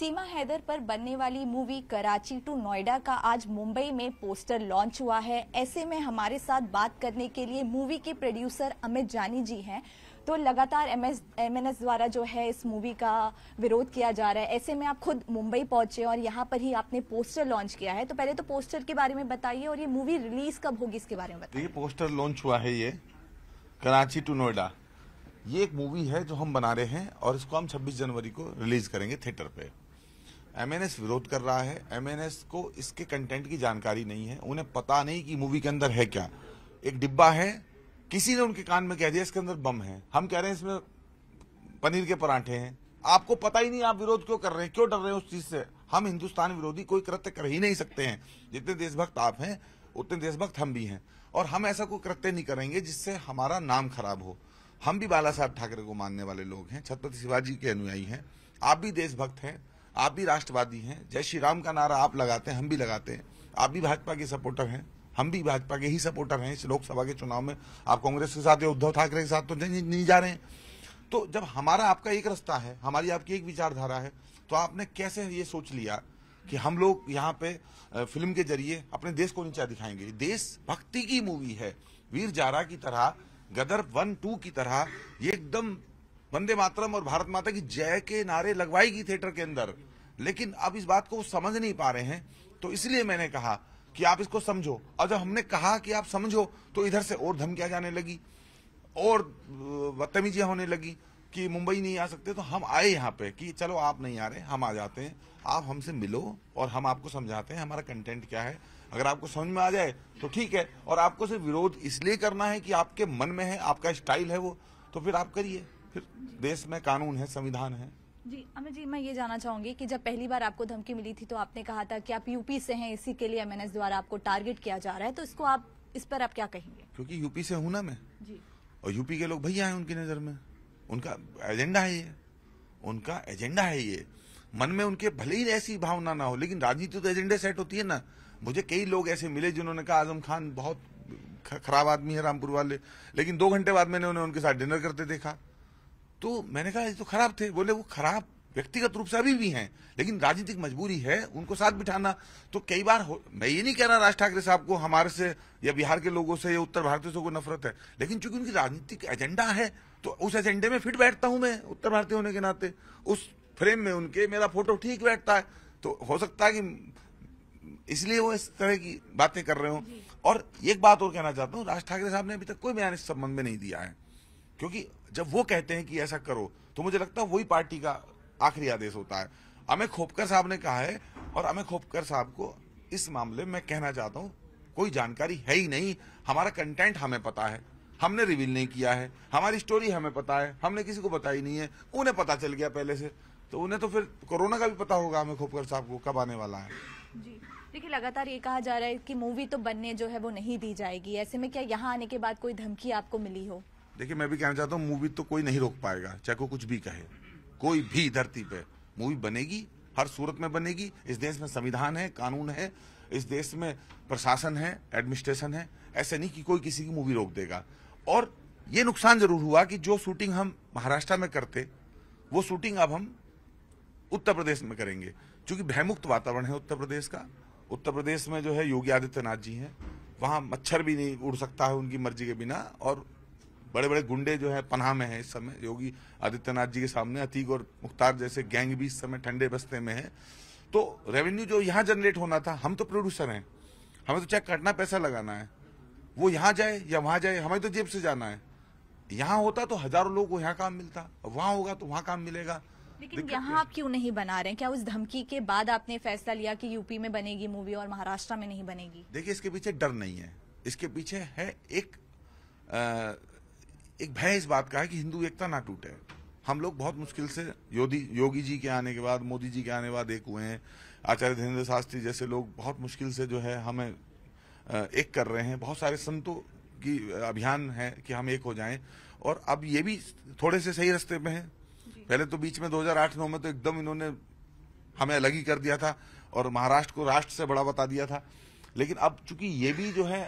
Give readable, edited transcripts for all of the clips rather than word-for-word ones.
सीमा हैदर पर बनने वाली मूवी कराची टू नोएडा का आज मुंबई में पोस्टर लॉन्च हुआ है। ऐसे में हमारे साथ बात करने के लिए मूवी के प्रोड्यूसर अमित जानी जी हैं। तो लगातार एमएनएस द्वारा जो है इस मूवी का विरोध किया जा रहा है। ऐसे में आप खुद मुंबई पहुंचे और यहाँ पर ही आपने पोस्टर लॉन्च किया है। तो पहले तो पोस्टर के बारे में बताइए और ये मूवी रिलीज कब होगी इसके बारे में बताइए। ये पोस्टर लॉन्च हुआ है, ये कराची टू नोएडा, ये एक मूवी है जो हम बना रहे हैं और इसको हम 26 जनवरी को रिलीज करेंगे थिएटर पे। एमएनएस विरोध कर रहा है। एमएनएस को इसके कंटेंट की जानकारी नहीं है, उन्हें पता नहीं कि मूवी के अंदर है क्या। एक डिब्बा है, किसी ने उनके कान में कह दिया इसके अंदर बम है। हम कह रहे हैं इसमें पनीर के पराठे हैं, आपको पता ही नहीं, आप विरोध क्यों कर रहे हैं, क्यों डर रहे हैं उस चीज से। हम हिंदुस्तान विरोधी कोई कृत्य कर ही नहीं सकते हैं। जितने देशभक्त आप हैं उतने देशभक्त हम भी हैं, और हम ऐसा कोई कृत्य नहीं करेंगे जिससे हमारा नाम खराब हो। हम भी बाला साहब ठाकरे को मानने वाले लोग हैं, छत्रपति शिवाजी के अनुयायी हैं। आप भी देशभक्त हैं, आप भी राष्ट्रवादी हैं। जय श्री राम का नारा आप लगाते हैं, हम भी लगाते हैं। आप भी भाजपा के सपोर्टर हैं, हम भी भाजपा के ही सपोर्टर हैं। इस लोकसभा के चुनाव में आप कांग्रेस के साथ या उद्धव ठाकरे के साथ तो नहीं जा रहे हैं। तो जब हमारा आपका एक रास्ता है, हमारी आपकी एक विचारधारा है, तो आपने कैसे ये सोच लिया कि हम लोग यहाँ पे फिल्म के जरिए अपने देश को नीचा दिखाएंगे। देश भक्ति की मूवी है, वीर जारा की तरह, गदर 1-2 की तरह ये एकदम वंदे मातरम और भारत माता की जय के नारे लगवाएगी थिएटर के अंदर। लेकिन अब इस बात को समझ नहीं पा रहे हैं, तो इसलिए मैंने कहा कि आप इसको समझो। और जब हमने कहा कि आप समझो, तो इधर से और धमकियां जाने लगी और बदतमीजियां होने लगी कि मुंबई नहीं आ सकते। तो हम आए यहाँ पे कि चलो आप नहीं आ रहे, हम आ जाते हैं, आप हमसे मिलो और हम आपको समझाते हैं हमारा कंटेंट क्या है। अगर आपको समझ में आ जाए तो ठीक है, और आपको सिर्फ विरोध इसलिए करना है कि आपके मन में है, आपका स्टाइल है वो, तो फिर आप करिए। फिर देश में कानून है, संविधान है। जी अमित जी, मैं ये जानना चाहूंगी कि जब पहली बार आपको धमकी मिली थी तो आपने कहा था कि आप यूपी से हैं, इसी के लिए एमएनएस द्वारा आपको टारगेट किया जा रहा है। तो इस पर आप क्या कहेंगे? क्योंकि यूपी से हूं ना मैं जी, और यूपी के लोग भैया हैं उनकी नजर में, उनका एजेंडा है ये, उनका एजेंडा है ये। मन में उनके भले ही ऐसी भावना ना हो, लेकिन राजनीति तो एजेंडे सेट होती है ना। मुझे कई लोग ऐसे मिले जिन्होंने कहा आजम खान बहुत खराब आदमी है रामपुर वाले, लेकिन 2 घंटे बाद मैंने उन्हें उनके साथ डिनर करते देखा। तो मैंने कहा ये तो खराब थे। बोले वो खराब व्यक्तिगत रूप से अभी भी हैं, लेकिन राजनीतिक मजबूरी है उनको साथ बिठाना। तो कई बार मैं ये नहीं कह रहा राज ठाकरे साहब को हमारे से या बिहार के लोगों से या उत्तर भारतीयों से कोई नफरत है, लेकिन चूंकि उनकी राजनीतिक एजेंडा है तो उस एजेंडे में फिट बैठता हूं मैं, उत्तर भारतीय होने के नाते। उस फ्रेम में उनके मेरा फोटो ठीक बैठता है। तो हो सकता है कि इसलिए वो इस तरह की बातें कर रहे हो। और एक बात और कहना चाहता हूँ, राज ठाकरे साहब ने अभी तक कोई बयान इस संबंध में नहीं दिया है, क्योंकि जब वो कहते हैं कि ऐसा करो तो मुझे लगता है वही पार्टी का आखिरी आदेश होता है। अमित खोपकर साहब ने कहा है, और अमित खोपकर साहब को इस मामले में कहना चाहता हूँ कोई जानकारी है ही नहीं। हमारा कंटेंट हमें पता है, हमने रिवील नहीं किया है, हमारी स्टोरी हमें पता है, हमने किसी को बताई नहीं है। उन्हें पता चल गया पहले से, तो उन्हें तो फिर कोरोना का भी पता होगा अमित खोपकर साहब को कब आने वाला है। जी देखिए, लगातार ये कहा जा रहा है कि मूवी तो बनने जो है वो नहीं दी जाएगी। ऐसे में क्या यहाँ आने के बाद कोई धमकी आपको मिली हो? देखिए, मैं भी कहना चाहता हूँ मूवी तो कोई नहीं रोक पाएगा, चाहे कोई कुछ भी कहे। कोई भी धरती पे मूवी बनेगी, हर सूरत में बनेगी। इस देश में संविधान है, कानून है, इस देश में प्रशासन है, एडमिनिस्ट्रेशन है। ऐसे नहीं कि कोई किसी की मूवी रोक देगा। और ये नुकसान जरूर हुआ कि जो शूटिंग हम महाराष्ट्र में करते वो शूटिंग अब हम उत्तर प्रदेश में करेंगे, क्योंकि भयमुक्त वातावरण है उत्तर प्रदेश का। उत्तर प्रदेश में जो है योगी आदित्यनाथ जी हैं, वहां मच्छर भी नहीं उड़ सकता है उनकी मर्जी के बिना, और बड़े बड़े गुंडे जो है पनाह में है इस समय योगी आदित्यनाथ जी के सामने। अतीक और मुख्तार जैसे गैंग भी इस समय ठंडे बस्ते में है। तो रेवेन्यू जो यहाँ जनरेट होना था, हम तो प्रोड्यूसर हैं, हमें तो चाहे कटना पैसा लगाना है, वो यहाँ जाए या वहां जाए, हमें तो जेब से जाना है। यहाँ होता तो हजारों लोग को यहाँ काम मिलता, वहां होगा तो वहां काम मिलेगा। लेकिन यहाँ आप क्यों नहीं बना रहे हैं? क्या उस धमकी के बाद आपने फैसला लिया कि यूपी में बनेगी मूवी और महाराष्ट्र में नहीं बनेगी? देखिए, इसके पीछे डर नहीं है, इसके पीछे है एक भय इस बात का है कि हिंदू एकता ना टूटे। हम लोग बहुत मुश्किल से योगी जी के आने के बाद, मोदी जी के आने के बाद एक हुए हैं। आचार्य धीरेन्द्र शास्त्री जैसे लोग बहुत मुश्किल से जो है हमें एक कर रहे हैं। बहुत सारे संतों की अभियान है कि हम एक हो जाएं, और अब ये भी थोड़े से सही रास्ते पे हैं। पहले तो बीच में 2008-9 में तो एकदम इन्होंने हमें अलग ही कर दिया था और महाराष्ट्र को राष्ट्र से बड़ा बता दिया था। लेकिन अब चूंकि ये भी जो है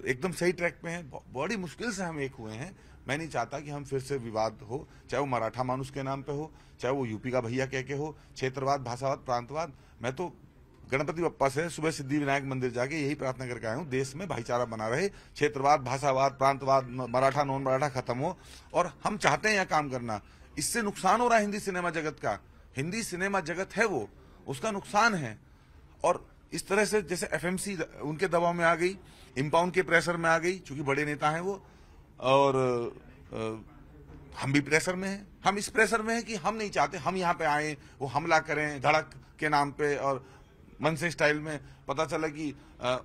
एकदम सही ट्रैक पे है, बड़ी मुश्किल से हम एक हुए हैं। मैं नहीं चाहता कि हम फिर से विवाद हो, चाहे वो मराठा मानुस के नाम पे हो, चाहे वो यूपी का भैया कह के हो, क्षेत्रवाद, भाषावाद, प्रांतवाद। मैं तो गणपति बप्पा से सुबह सिद्धि विनायक मंदिर जाके यही प्रार्थना करके आया हूँ, देश में भाईचारा बना रहे, क्षेत्रवाद, भाषावाद, प्रांतवाद, मराठा नॉन मराठा खत्म हो। और हम चाहते हैं यहाँ काम करना। इससे नुकसान हो रहा है हिंदी सिनेमा जगत का। हिंदी सिनेमा जगत है वो, उसका नुकसान है। और इस तरह से जैसे एफएमसी उनके दबाव में आ गई, इम्पाउंड के प्रेशर में आ गई, चूंकि बड़े नेता हैं वो, और हम भी प्रेशर में हैं। हम इस प्रेशर में हैं कि हम नहीं चाहते हम यहाँ पे आए, वो हमला करें धड़क के नाम पे, और मन से स्टाइल में पता चला कि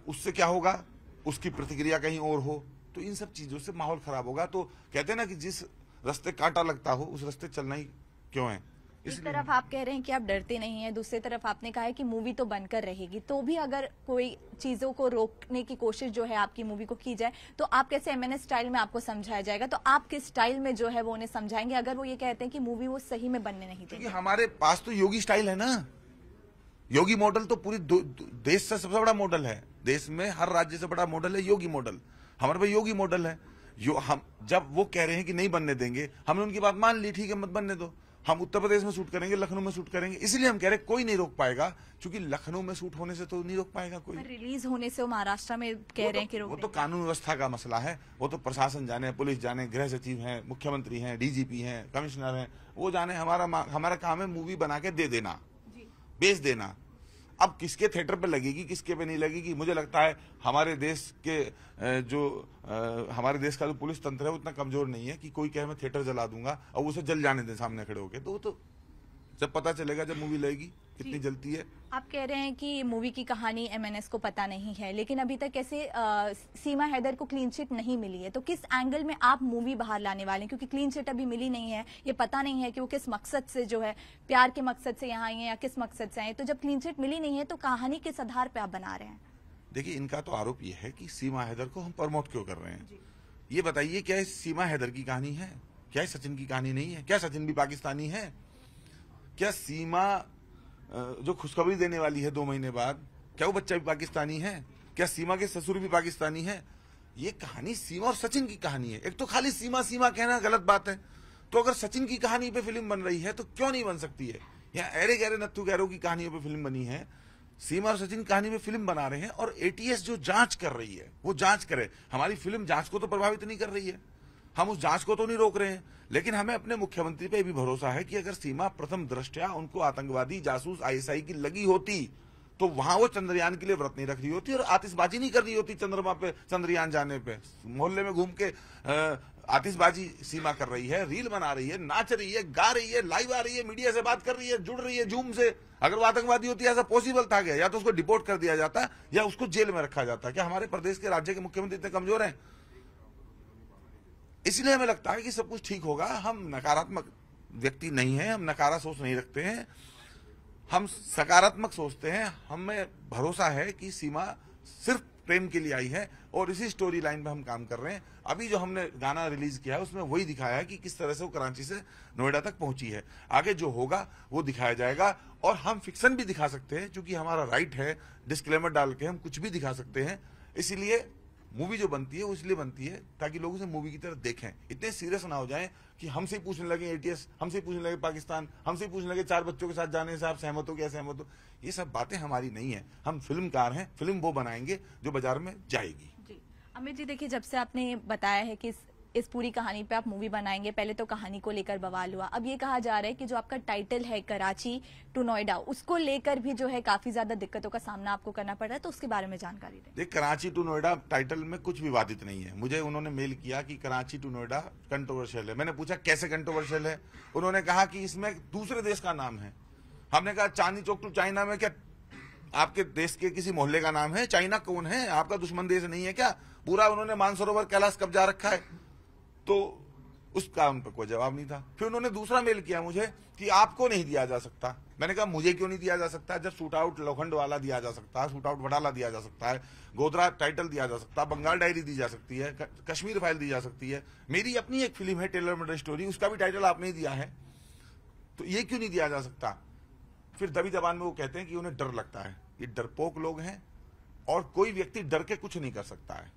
उससे क्या होगा, उसकी प्रतिक्रिया कहीं और हो, तो इन सब चीजों से माहौल खराब होगा। तो कहते हैं ना कि जिस रास्ते कांटा लगता हो उस रास्ते चलना ही क्यों है। एक तरफ आप कह रहे हैं कि आप डरते नहीं हैं, दूसरी तरफ आपने कहा है कि मूवी तो बनकर रहेगी, तो भी अगर कोई चीजों को रोकने की कोशिश जो है आपकी मूवी को की जाए, तो आप कैसे एमएनएस स्टाइल में आपको समझाया जाएगा, तो आप किस स्टाइल में जो है वो उन्हें समझाएंगे अगर वो ये कहते हैं कि मूवी वो सही में बनने नहीं देंगे? हमारे पास तो योगी स्टाइल है ना। योगी मॉडल तो पूरी देश से सबसे बड़ा मॉडल है। देश में हर राज्य से बड़ा मॉडल है योगी मॉडल। हमारे पास योगी मॉडल है। हम जब वो कह रहे हैं कि नहीं बनने देंगे, हमने उनकी बात मान ली, ठीक है मत बनने दो, हम उत्तर प्रदेश में शूट करेंगे, लखनऊ में शूट करेंगे। इसलिए हम कह रहे हैं कोई नहीं रोक पाएगा, क्योंकि लखनऊ में शूट होने से तो नहीं रोक पाएगा कोई। रिलीज होने से महाराष्ट्र में कह रहे हैं कि वो तो कानून व्यवस्था का मसला है, वो तो प्रशासन जाने, पुलिस जाने, गृह सचिव हैं, मुख्यमंत्री हैं, डीजीपी हैं, कमिश्नर हैं, वो जाने। हमारा काम है मूवी बना के दे देना, बेच देना। अब किसके थिएटर पे लगेगी, किसके पे नहीं लगेगी, मुझे लगता है हमारे देश के हमारे देश का जो पुलिस तंत्र है वो उतना कमजोर नहीं है कि कोई कहे मैं थिएटर जला दूंगा और उसे जल जाने दें सामने खड़े होके। तो वो तो जब पता चलेगा, जब मूवी लगेगी कितनी जलती है। आप कह रहे हैं कि मूवी की कहानी एमएनएस को पता नहीं है, लेकिन अभी तक कैसे सीमा हैदर को क्लीन चिट नहीं मिली है, तो किस एंगल में आप मूवी बाहर लाने वाले हैं? क्योंकि क्लीन चिट अभी मिली नहीं है, ये पता नहीं है कि वो किस मकसद से जो है, प्यार के मकसद से यहाँ आई है या किस मकसद से आए। तो जब क्लीन चिट मिली नहीं है तो कहानी किस आधार पर आप बना रहे हैं? देखिए, इनका तो आरोप ये है कि सीमा हैदर को हम प्रमोट क्यों कर रहे हैं। ये बताइए, क्या सीमा हैदर की कहानी है? क्या सचिन की कहानी नहीं है? क्या सचिन भी पाकिस्तानी है? क्या सीमा जो खुशखबरी देने वाली है 2 महीने बाद, क्या वो बच्चा भी पाकिस्तानी है? क्या सीमा के ससुर भी पाकिस्तानी है? ये कहानी सीमा और सचिन की कहानी है। एक तो खाली सीमा सीमा कहना गलत बात है, तो अगर सचिन की कहानी पे फिल्म बन रही है तो क्यों नहीं बन सकती है? यहाँ अरे गहरे नत्थू गहरों की कहानियों पे फिल्म बनी है, सीमा और सचिन कहानी पे फिल्म बना रहे हैं, और एटीएस जो जांच कर रही है वो जांच करे। हमारी फिल्म जांच को तो प्रभावित नहीं कर रही है, हम उस जांच को तो नहीं रोक रहे हैं, लेकिन हमें अपने मुख्यमंत्री पे भी भरोसा है कि अगर सीमा प्रथम दृष्टया उनको आतंकवादी, जासूस, आईएसआई की लगी होती तो वहां वो चंद्रयान के लिए व्रत नहीं रख रही होती और आतिशबाजी नहीं कर रही होती चंद्रमा पे, चंद्रयान जाने पे। मोहल्ले में घूम के आतिशबाजी सीमा कर रही है, रील बना रही है, नाच रही है, गा रही है, लाइव आ रही है, मीडिया से बात कर रही है, जुड़ रही है जूम से। अगर वो आतंकवादी होती है, ऐसा पॉसिबल था क्या? या तो उसको डिपोर्ट कर दिया जाता या उसको जेल में रखा जाता। क्या हमारे प्रदेश के राज्य के मुख्यमंत्री इतने कमजोर हैं? इसलिए हमें लगता है कि सब कुछ ठीक होगा। हम नकारात्मक व्यक्ति नहीं हैं, हम नकारा सोच नहीं रखते हैं, हम सकारात्मक सोचते हैं। हमें भरोसा है कि सीमा सिर्फ प्रेम के लिए आई है और इसी स्टोरी लाइन पे हम काम कर रहे हैं। अभी जो हमने गाना रिलीज किया है उसमें वही दिखाया है कि किस तरह से वो कराची से नोएडा तक पहुंची है। आगे जो होगा वो दिखाया जाएगा, और हम फिक्शन भी दिखा सकते हैं, क्योंकि हमारा राइट है, डिस्क्लेमर डाल के हम कुछ भी दिखा सकते हैं। इसीलिए मूवी जो बनती है वो इसलिए बनती है ताकि लोग उसे मूवी की तरह देखें, इतने सीरियस ना हो जाएं कि हमसे पूछने लगे एटीएस, हमसे पूछने लगे पाकिस्तान, हमसे पूछने लगे 4 बच्चों के साथ जाने से आप सहमत हो क्या, सहमत हो। ये सब बातें हमारी नहीं है। हम फिल्मकार हैं, फिल्म वो बनाएंगे जो बाजार में जाएगी। जी अमित जी, देखिए, जब से आपने बताया है कि इस पूरी कहानी पे आप मूवी बनाएंगे, पहले तो कहानी को लेकर बवाल हुआ, अब ये कहा जा रहा है कि जो आपका टाइटल है कराची टू नोएडा, उसको लेकर भी जो है काफी ज्यादा दिक्कतों का सामना आपको करना पड़ रहा है, तो उसके बारे में जानकारी दें। देख, कराची टू नोएडा टाइटल में कुछ विवादित नहीं है। मुझे उन्होंने मेल किया कि कराची टू नोएडा कंट्रोवर्शियल है। मैंने पूछा कैसे कंट्रोवर्शियल है? उन्होंने कहा कि इसमें दूसरे देश का नाम है। हमने कहा चांदनी चौक टू चाइना में क्या आपके देश के किसी मोहल्ले का नाम है? चाइना कौन है? आपका दुश्मन देश नहीं है क्या? पूरा उन्होंने मानसरोवर कैलाश कब्जा रखा है, तो उसका उन पर कोई जवाब नहीं था। फिर उन्होंने दूसरा मेल किया मुझे कि आपको नहीं दिया जा सकता। मैंने कहा मुझे क्यों नहीं दिया जा सकता? जब शूट आउट लोखंड वाला दिया जा सकता है, शूट आउट वडाला दिया जा सकता है, गोदरा टाइटल दिया जा सकता है, बंगाल डायरी दी जा सकती है, कश्मीर फाइल दी जा सकती है। मेरी अपनी एक फिल्म है टेलर मेड स्टोरी, उसका भी टाइटल आपने दिया है, तो ये क्यों नहीं दिया जा सकता? फिर दबी जबान में वो कहते हैं कि उन्हें डर लगता है। ये डरपोक लोग हैं, और कोई व्यक्ति डर के कुछ नहीं कर सकता है।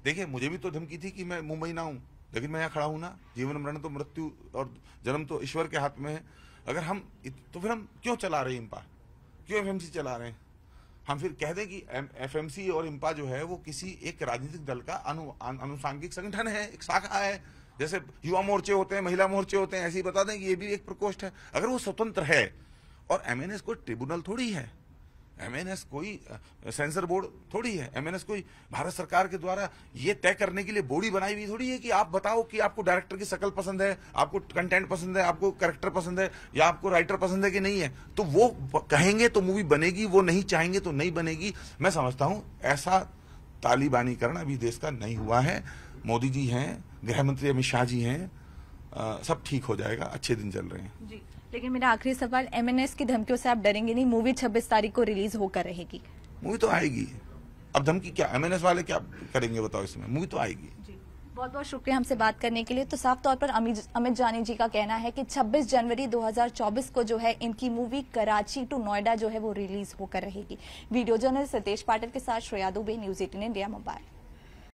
देखिए, मुझे भी तो धमकी थी कि मैं मुंबई ना हूं, लेकिन मैं यहाँ खड़ा हूं ना। जीवन मरण तो मृत्यु और जन्म तो ईश्वर के हाथ में है। अगर हम तो फिर हम क्यों चला रहे हैं इम्पा, क्यों एफएमसी चला रहे हैं? हम फिर कह दें कि एफएमसी और इम्पा जो है वो किसी एक राजनीतिक दल का अनुसांगिक संगठन है, एक शाखा है। जैसे युवा मोर्चे होते हैं, महिला मोर्चे होते हैं, ऐसे ही बता दें कि ये भी एक प्रकोष्ठ है। अगर वो स्वतंत्र है, और एमएनएस कोई ट्रिब्यूनल थोड़ी है, एमएनएस कोई सेंसर बोर्ड थोड़ी है, एमएनएस कोई भारत सरकार के द्वारा ये तय करने के लिए बॉडी बनाई हुई थोड़ी है कि आप बताओ कि आपको डायरेक्टर की शक्ल पसंद है, आपको कंटेंट पसंद है, आपको कैरेक्टर पसंद है, या आपको राइटर पसंद है कि नहीं है। तो वो कहेंगे तो मूवी बनेगी, वो नहीं चाहेंगे तो नहीं बनेगी। मैं समझता हूं ऐसा तालिबानीकरण अभी देश का नहीं हुआ है। मोदी जी हैं, गृह मंत्री अमित शाह जी हैं, सब ठीक हो जाएगा, अच्छे दिन चल रहे हैं जी। लेकिन मेरा आखिरी सवाल, एमएनएस की धमकियों से आप डरेंगे नहीं? मूवी 26 तारीख को रिलीज होकर रहेगी। मूवी तो आएगी, अब धमकी क्या, एमएनएस वाले क्या करेंगे बताओ इसमें? मूवी तो आएगी। जी, बहुत बहुत शुक्रिया हमसे बात करने के लिए। तो साफ तौर पर अमित जानी जी का कहना है कि 26 जनवरी 2024 को जो है इनकी मूवी कराची टू नोएडा जो है वो रिलीज होकर रहेगी। वीडियो जर्नलिस्ट सतीश पाटिल के साथ श्रेया दुबे, न्यूज़ 18 इंडिया, मुंबई।